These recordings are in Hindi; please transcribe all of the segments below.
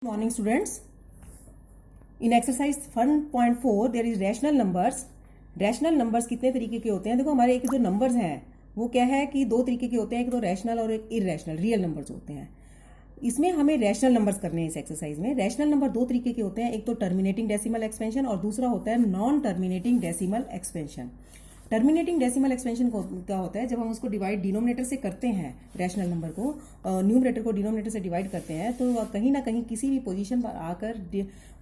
Morning students. In exercise 1.4 there is rational numbers. Rational numbers कितने तरीके के होते हैं? देखो हमारे एक जो नंबर्स हैं वो क्या है कि दो तरीके के होते हैं, एक तो रैशनल और एक इरेशनल रियल नंबर्स होते हैं। इसमें हमें रैशनल नंबर्स करने हैं इस एक्सरसाइज में। रैशनल नंबर दो तरीके के होते हैं, एक तो टर्मिनेटिंग डेसिमल एक्सपेंशन और दूसरा होता है non terminating decimal expansion. Terminating decimal expansion क्या होता है? जब हम उसको डिवाइड डिनोमिनेटर से करते हैं, रैशनल नंबर को न्यूमरेटर को डिनोमिनेटर से डिवाइड करते हैं, तो कहीं ना कहीं किसी भी पोजीशन पर आकर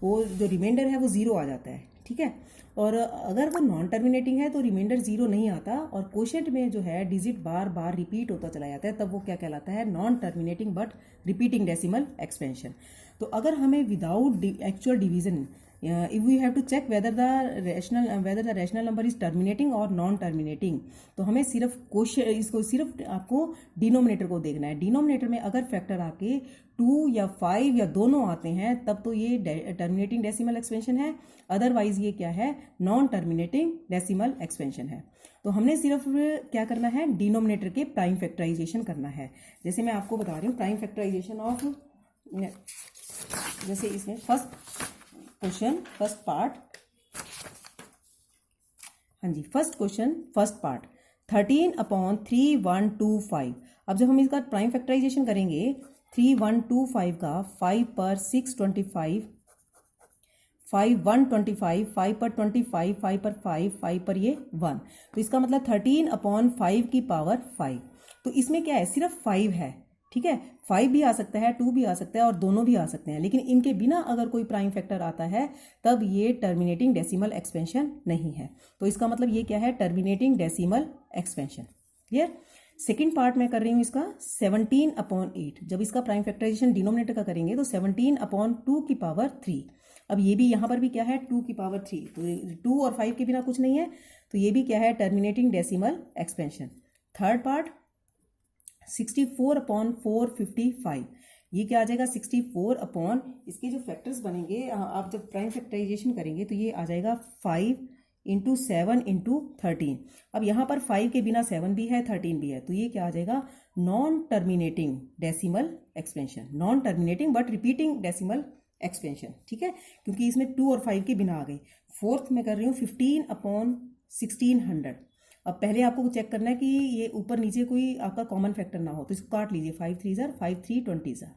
वो जो रिमाइंडर है वो जीरो आ जाता है। ठीक है, और अगर वो नॉन टर्मिनेटिंग है तो रिमाइंडर जीरो नहीं आता और क्वोशिएंट में जो है डिजिट बार बार रिपीट होता चला जाता है, तब वो क्या कहलाता है? Non terminating but repeating decimal expansion. तो अगर हमें without actual division if we have to check whether the rational number is terminating or non terminating, तो हमें सिर्फ क्वेश्चन इसको सिर्फ आपको डिनोमिनेटर को देखना है। डिनोमिनेटर में अगर फैक्टर आके 2 या 5 या दोनों आते हैं तब तो ये टर्मिनेटिंग डेसिमल एक्सपेंशन है, अदरवाइज ये क्या है? नॉन टर्मिनेटिंग डेसिमल एक्सपेंशन है। तो हमने सिर्फ क्या करना है? डिनोमिनेटर के प्राइम फैक्टराइजेशन करना है। जैसे मैं आपको बता रही हूँ प्राइम फैक्टराइजेशन ऑफ, जैसे इसमें फर्स्ट क्वेश्चन फर्स्ट पार्ट, हाँ जी, फर्स्ट क्वेश्चन फर्स्ट पार्ट 13/3125। अब जब हम इसका प्राइम फैक्टराइजेशन करेंगे 3125 का 5 पर 625, 5 125, 5 पर 25, 5 पर 5, 5 पर ये 1, तो इसका मतलब 13/5 की पावर 5। तो इसमें क्या है? सिर्फ 5 है। ठीक है, 5 भी आ सकता है, 2 भी आ सकता है और दोनों भी आ सकते हैं, लेकिन इनके बिना अगर कोई प्राइम फैक्टर आता है तब ये टर्मिनेटिंग डेसिमल एक्सपेंशन नहीं है। तो इसका मतलब ये क्या है? Terminating decimal expansion. Clear? Second part में कर रही हूँ इसका 17/8। जब इसका प्राइम फैक्टराइजेशन डिनोमिनेटर का करेंगे तो 17/2 की पावर 3। अब ये भी यहाँ पर भी क्या है? 2 की पावर 3, तो 2 और 5 के बिना कुछ नहीं है, तो ये भी क्या है? Terminating decimal expansion. Third part 64/455, ये क्या आ जाएगा? 64 इसके जो फैक्टर्स बनेंगे, आप जब प्राइम फैक्टराइजेशन करेंगे तो ये आ जाएगा 5 × 7 × 13। अब यहाँ पर 5 के बिना 7 भी है, 13 भी है, तो ये क्या आ जाएगा? Non terminating decimal expansion. Non terminating but repeating decimal expansion. ठीक है, क्योंकि इसमें 2 और 5 के बिना आ गई। फोर्थ में कर रही हूँ 15/1600। अब पहले आपको चेक करना है कि ये ऊपर नीचे कोई आपका कॉमन फैक्टर ना हो, तो इसको काट लीजिए। 5 3 5 3 20, तो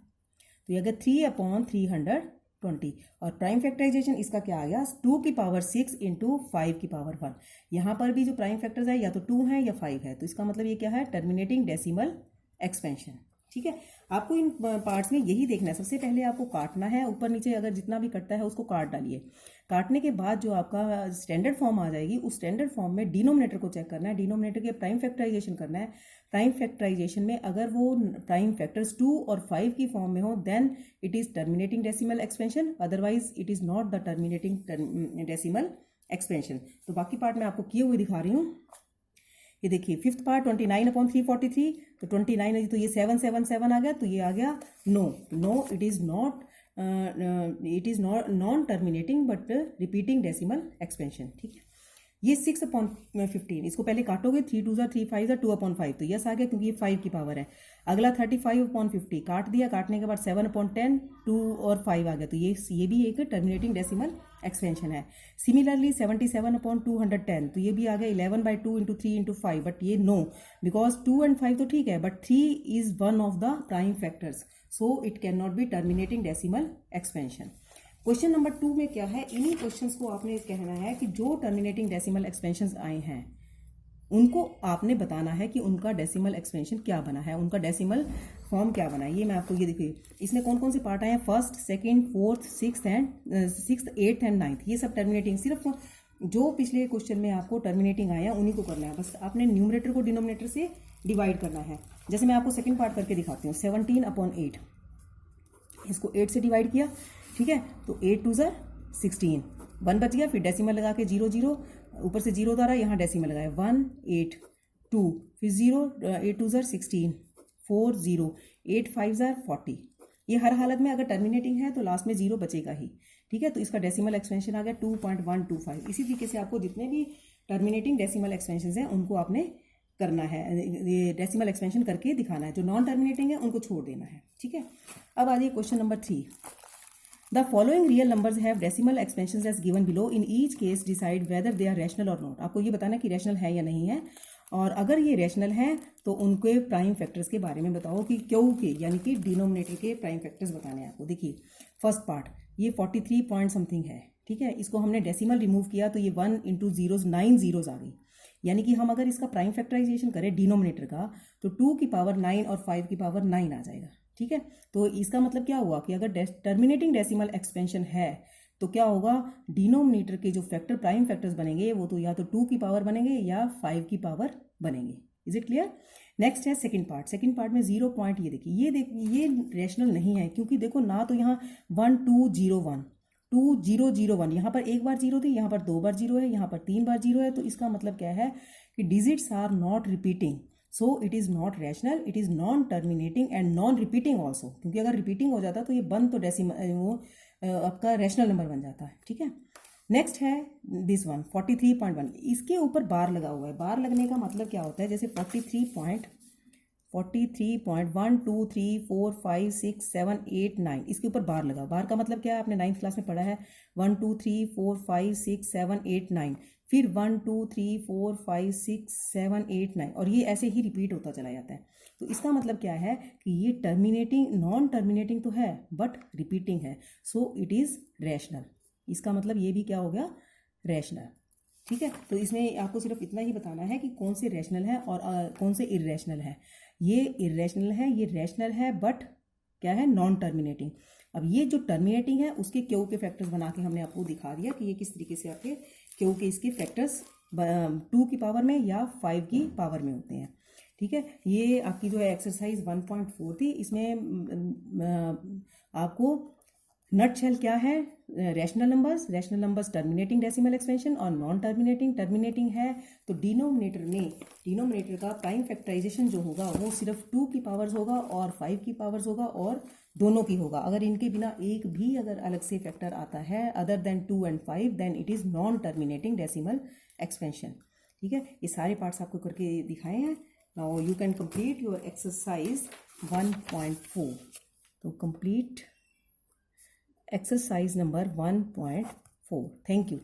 ये अगर 3/320। और प्राइम फैक्टराइजेशन इसका क्या आ गया? 2 की पावर 6 × 5 की पावर 1। यहाँ पर भी जो प्राइम फैक्टर्स है या तो 2 है या 5 है, तो इसका मतलब ये क्या है? Terminating decimal expansion. ठीक है, आपको इन पार्ट्स में यही देखना है। सबसे पहले आपको काटना है, ऊपर नीचे अगर जितना भी कटता है उसको काट डालिए। काटने के बाद जो आपका स्टैंडर्ड फॉर्म आ जाएगी, उस स्टैंडर्ड फॉर्म में डिनोमिनेटर को चेक करना है, डिनोमिनेटर के प्राइम फैक्टराइजेशन करना है। प्राइम फैक्टराइजेशन में अगर वो प्राइम फैक्टर्स 2 और 5 की फॉर्म में हो then it is terminating decimal expansion, otherwise it is not the terminating decimal expansion. तो बाकी पार्ट मैं आपको किए हुए दिखा रही हूँ। ये देखिए फिफ्थ पार्ट 29/343, तो 29 तो ये 777 आ गया, तो ये आ गया no it is not non terminating but repeating decimal expansion. ठीक है, ये 6/15, इसको पहले काटोगे 3 2 3 5 2/5, तो यस आ गया क्योंकि ये 5 की पावर है। अगला 35/50 काट दिया, काटने के बाद 7/10 2 और 5 आ गया, तो ये भी एक टर्मिनेटिंग डेसिमल एक्सपेंशन है। सिमिलरली 77/210, तो ये भी आ गया 11/2 × 3 × 5, बट ये नो, बिकॉज 2 और 5 तो ठीक है but 3 is one of the prime factors, so it can not be terminating decimal expansion. Question number 2 में क्या है? इन्हीं क्वेश्चंस को आपने कहना है कि जो टर्मिनेटिंग डेसिमल एक्सपेंशंस आए हैं उनको आपने बताना है कि उनका डेसिमल एक्सपेंशन क्या बना है, उनका डेसिमल फॉर्म क्या बना है। ये मैं आपको ये देखिए, इसमें कौन कौन से पार्ट आए हैं? First, second, fourth, sixth, 8th and 9th, ये सब टर्मिनेटिंग। सिर्फ जो पिछले क्वेश्चन में आपको टर्मिनेटिंग आया उन्हीं को करना है, बस आपने न्यूमरेटर को डिनोमिनेटर से डिवाइड करना है। जैसे मैं आपको सेकेंड पार्ट करके दिखाती हूँ। 17/8, इसको 8 से डिवाइड किया। ठीक है, तो 8 2 16, 1 बच गया, फिर डेसिमल लगा के 0 0, ऊपर से 0 द्वारा यहाँ डेसिमल लगाया 1 8 2, फिर 0, 8 2 16 4 0, 8 5 40। ये हर हालत में अगर टर्मिनेटिंग है तो लास्ट में 0 बचेगा ही। ठीक है, तो इसका डेसिमल एक्सपेंशन आ गया 2.125। इसी तरीके से आपको जितने भी टर्मिनेटिंग डेसिमल एक्सपेंशन हैं उनको आपने करना है, ये डेसिमल एक्सपेंशन करके दिखाना है। जो नॉन टर्मिनेटिंग है उनको छोड़ देना है। ठीक है, अब आ जाइए question number 3। The following real numbers have decimal expansions as given below, in each case decide whether they are rational और नॉट। आपको ये बताना कि रैशनल है या नहीं है, और अगर ये रैशनल है तो उनके प्राइम फैक्टर्स के बारे में बताओ कि क्यों के, यानी कि डिनोमिनेटर के प्राइम फैक्टर्स बताने हैं आपको। देखिए फर्स्ट पार्ट ये 43 पॉइंट समथिंग है, ठीक है, इसको हमने डेसिमल रिमूव किया तो ये 1 इंटू जीरोज 9 जीरोज आ गई, यानी कि हम अगर इसका प्राइम फैक्टराइजेशन करें डिनोमिनेटर का तो 2 की पावर 9 और 5 की पावर 9 आ जाएगा, ठीक है। तो इसका मतलब क्या हुआ कि अगर टर्मिनेटिंग डेसिमल एक्सपेंशन है तो क्या होगा, डिनोमिनेटर के जो फैक्टर प्राइम फैक्टर्स बनेंगे वो तो या तो 2 की पावर बनेंगे या 5 की पावर बनेंगे। Is it clear? नेक्स्ट है सेकंड पार्ट। सेकंड पार्ट में 0 पॉइंट, ये देखिए ये रैशनल नहीं है, क्योंकि देखो ना तो यहाँ 1 2 0 1 2 0 0 1, यहाँ पर एक बार जीरो थी, यहाँ पर 2 बार जीरो है, यहाँ पर 3 बार जीरो है, तो इसका मतलब क्या है कि digits are not repeating, so it is not rational, it is non terminating and non repeating also, क्योंकि अगर रिपीटिंग हो जाता तो ये बन तो डेसिमल वो आपका रैशनल नंबर बन जाता है, ठीक है। नेक्स्ट है दिस वन 43.1, इसके ऊपर बार लगा हुआ है। बार लगने का मतलब क्या होता है, जैसे 43.1 2 3 4 5 6 7 8 9, इसके ऊपर बार लगा। बार का मतलब क्या है, आपने 9th क्लास में पढ़ा है, 1 2 3 4 5 6 7 8 9, फिर 1 2 3 4 5 6 7 8 9, और ये ऐसे ही रिपीट होता चला जाता है। तो इसका मतलब क्या है कि ये टर्मिनेटिंग नॉन टर्मिनेटिंग तो है बट रिपीटिंग है, सो इट इज़ रैशनल। इसका मतलब ये भी क्या हो गया, रैशनल, ठीक है। तो इसमें आपको सिर्फ इतना ही बताना है कि कौन से रैशनल है और कौन से इरेशनल है। ये इरेशनल है, ये रैशनल है, बट क्या है, नॉन टर्मिनेटिंग। अब ये जो टर्मिनेटिंग है उसके क्यू के फैक्टर्स बना के हमने आपको दिखा दिया कि ये किस तरीके से आपके क्यू के इसके फैक्टर्स 2 की पावर में या 5 की पावर में होते हैं, ठीक है। ये आपकी जो है एक्सरसाइज 1.4 थी। इसमें आपको नट शेल क्या है, rational numbers terminating decimal expansion और नॉन टर्मिनेटिंग है तो डिनोमिनेटर का प्राइम फैक्टराइजेशन जो होगा वो सिर्फ 2 की पावर्स होगा और 5 की पावर्स होगा और दोनों की होगा। अगर इनके बिना एक भी अगर अलग से फैक्टर आता है other than 2 and 5 then it is non terminating decimal expansion, ठीक है। ये सारे पार्ट्स आपको करके दिखाए हैं। Now you can complete your exercise 1.4। तो complete exercise number 1.4. Thank you.